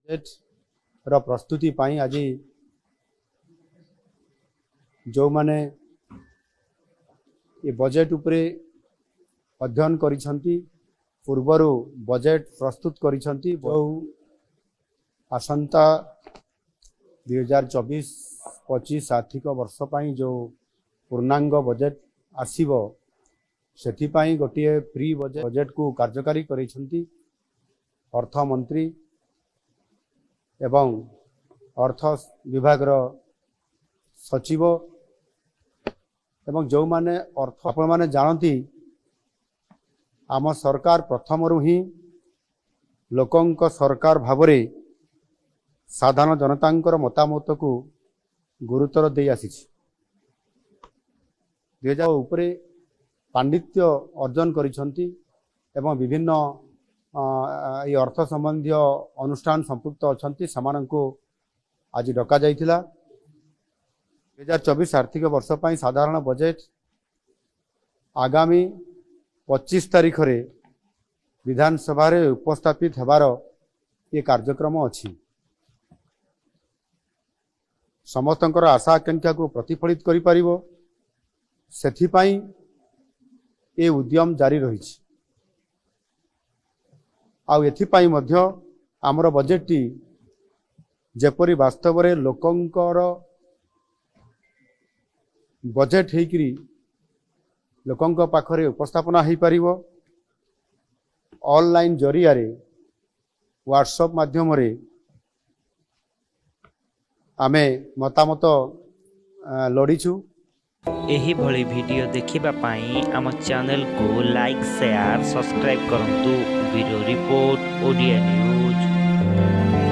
Budget रो प्रस्तुति पाई आज जो माने ये बजेट उपरे अध्ययन करिसंती पूर्वरु बजेट प्रस्तुत करिसंती जो आसंता 2024-25 आर्थिक वर्ष पाई जो पूर्णांग बजेट आसीबो सेथि पाई गोटे प्री बजेट को कार्यकारी करिसंती अर्थ मंत्री एवं अर्थ विभाग सचिव एवं जो माने अर्थ आपण माने जानती आम सरकार प्रथम ही लोकंक सरकार भावरे साधारण जनतांकर मतामत को गुरुतर दे आसी 2000 उपरे पांडित्य अर्जन करिसंती एवं विभिन्न ये अर्थ संबंधी अनुष्ठान संपुक्त अछंती समानंको आज डका जाइथिला 2024 आर्थिक वर्ष पाई साधारण बजेट आगामी 25 तारीख रे विधानसभा रे उपस्थापित हेबार ये कार्यक्रम अछि। समस्तंकर आशा आकांक्षा को प्रतिफलित करि परिबो सेथि पाई ये उद्यम जारी रही आउ मध्य आमर बजेट टी जेपरी वास्तव रे लोकंकर बजेट हेकरी लोकंक पाखरे उपस्थापना हो पारिबो ऑनलाइन जरिया रे व्हाट्सएप माध्यम रे आमे मतामत लड़ीछु। एही भली वीडियो देखिबा पाई आम चैनल को लाइक शेयर सब्सक्राइब करंतु। Video report Odia news.